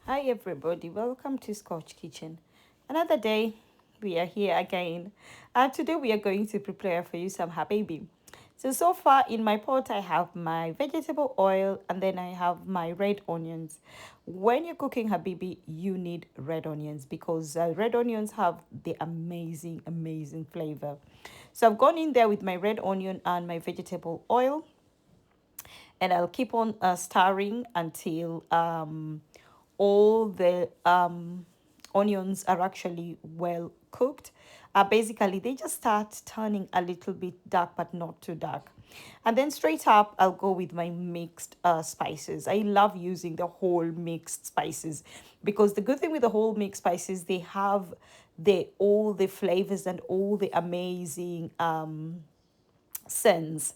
Hi everybody, welcome to Scotch Kitchen. Another day, we are here again. And today we are going to prepare for you some habibi. So far in my pot I have my vegetable oil and then I have my red onions. When you're cooking habibi, you need red onions because red onions have the amazing flavor. So I've gone in there with my red onion and my vegetable oil, and I'll keep on stirring until all the onions are actually well cooked. Basically, they just start turning a little bit dark, but not too dark. And then straight up, I'll go with my mixed spices. I love using the whole mixed spices because the good thing with the whole mixed spices, they have all the flavors and all the amazing scents.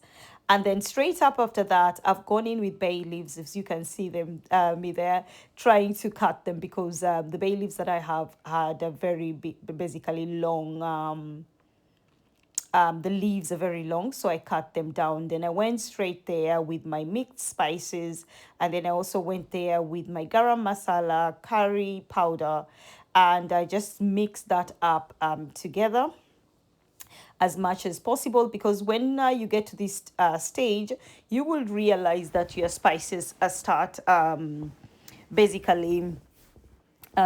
And then straight up after that, I've gone in with bay leaves. As you can see them, me there trying to cut them because the bay leaves that I have had a very basically long. The leaves are very long, so I cut them down. Then I went straight there with my mixed spices, and then I also went there with my garam masala, curry powder, and I just mixed that up together as much as possible, because when you get to this stage, you will realize that your spices start basically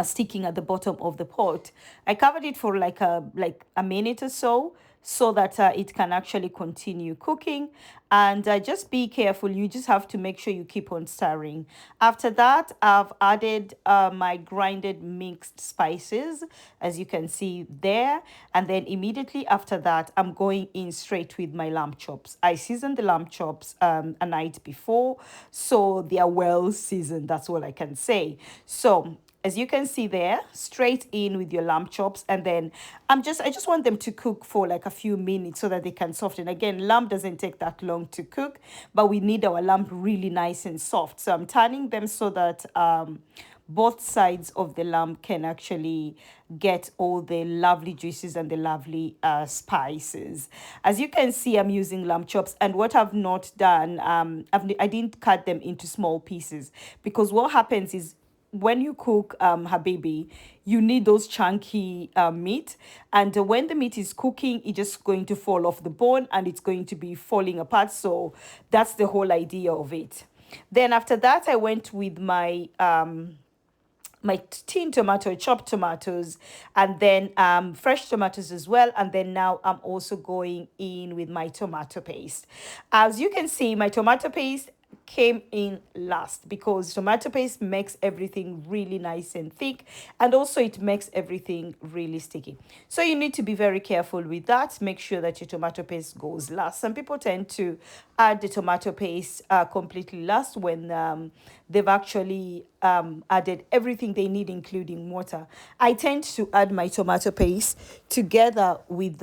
sticking at the bottom of the pot. I covered it for like a minute or so, so that it can actually continue cooking. And just be careful. You just have to make sure you keep on stirring. After that, I've added my grinded mixed spices, as you can see there. And then immediately after that, I'm going in straight with my lamb chops. I seasoned the lamb chops a night before, so they are well seasoned. That's all I can say. So as you can see there, straight in with your lamb chops, and then I just want them to cook for like a few minutes so that they can soften. Again, lamb doesn't take that long to cook, but we need our lamb really nice and soft. So I'm turning them so that both sides of the lamb can actually get all the lovely juices and the lovely spices. As you can see, I'm using lamb chops, and what I've not done, I didn't cut them into small pieces, because what happens is when you cook habibi, you need those chunky meat, and when the meat is cooking, it's just going to fall off the bone and it's going to be falling apart. So that's the whole idea of it. Then after that, I went with my tin tomato, chopped tomatoes, and then fresh tomatoes as well. And then now I'm also going in with my tomato paste. As you can see, my tomato paste came in last because tomato paste makes everything really nice and thick, and also it makes everything really sticky. So you need to be very careful with that. Make sure that your tomato paste goes last. Some people tend to add the tomato paste completely last when they've actually added everything they need, including water. I tend to add my tomato paste together with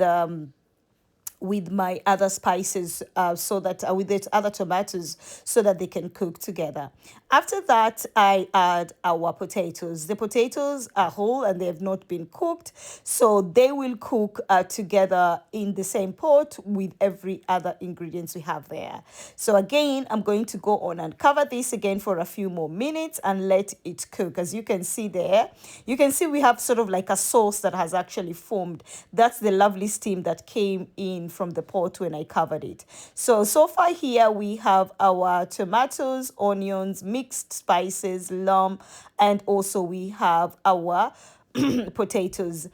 my other spices, so that with the other tomatoes, so that they can cook together. After that, I add our potatoes. The potatoes are whole and they have not been cooked, so they will cook together in the same pot with every other ingredients we have there. So again, I'm going to go on and cover this again for a few more minutes and let it cook. As you can see there, you can see we have sort of like a sauce that has actually formed. That's the lovely steam that came in from the pot when I covered it. So far here we have our tomatoes, onions, mixed spices, lamb, and also we have our potatoes.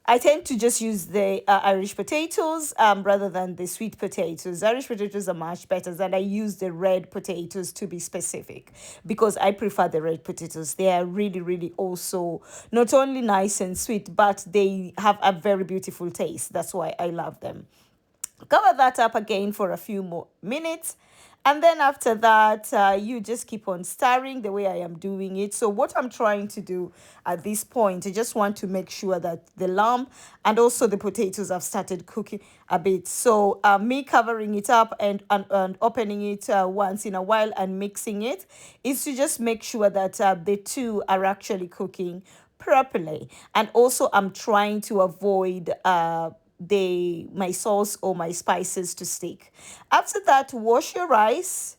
I tend to just use the Irish potatoes rather than the sweet potatoes. Irish potatoes are much better, and I use the red potatoes to be specific because I prefer the red potatoes. They are really also not only nice and sweet, but they have a very beautiful taste. That's why I love them. Cover that up again for a few more minutes, and then after that, you just keep on stirring the way I am doing it. So what I'm trying to do at this point, I just want to make sure that the lamb and also the potatoes have started cooking a bit. So me covering it up and opening it once in a while and mixing it is to just make sure that the two are actually cooking properly. And also I'm trying to avoid my sauce or my spices to stick. After that, wash your rice,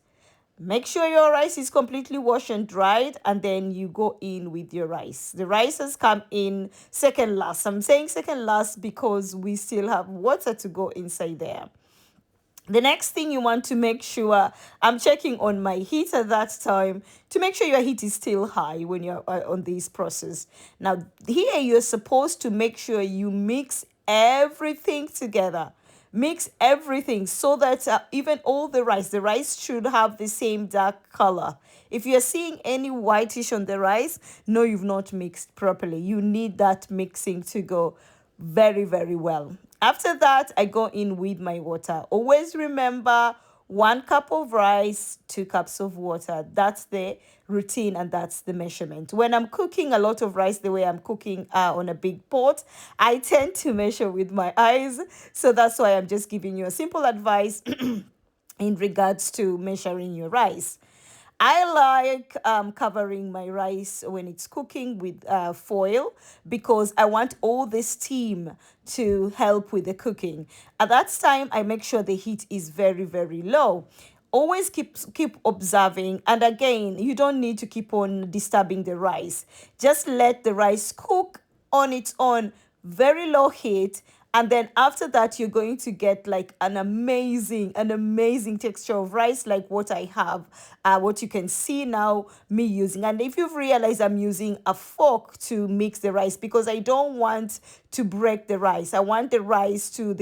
Make sure your rice is completely washed and dried, and then you go in with your rice. The rice has come in second last. I'm saying second last because we still have water to go inside there. The next thing you want to make sure, I'm checking on my heat at that time to make sure your heat is still high when you're on this process. Now, here you're supposed to make sure you mix everything together. Mix everything so that even all the rice should have the same dark color. If you're seeing any whitish on the rice, no, you've not mixed properly. You need that mixing to go very, very well. After that, I go in with my water. Always remember 1 cup of rice, 2 cups of water. That's the routine and that's the measurement. When I'm cooking a lot of rice, the way I'm cooking on a big pot, I tend to measure with my eyes. So that's why I'm just giving you a simple advice in regards to measuring your rice. I like covering my rice when it's cooking with foil because I want all the steam to help with the cooking. At that time, I make sure the heat is very, very low. Always keep observing, and again, you don't need to keep on disturbing the rice. Just let the rice cook on its own, very low heat, and then after that you're going to get like an amazing texture of rice, like what I have, what you can see now me using. And if you've realized, I'm using a fork to mix the rice because I don't want to break the rice. I want the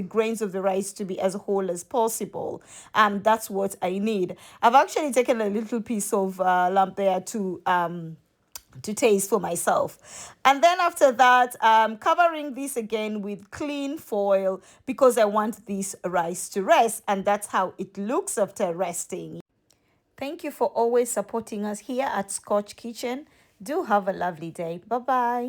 grains of the rice to be as whole as possible, and that's what I need. I've actually taken a little piece of lamb there to taste for myself. And then after that, I'm covering this again with clean foil because I want this rice to rest, and that's how it looks after resting. Thank you for always supporting us here at Scotch Kitchen. Do have a lovely day. Bye bye.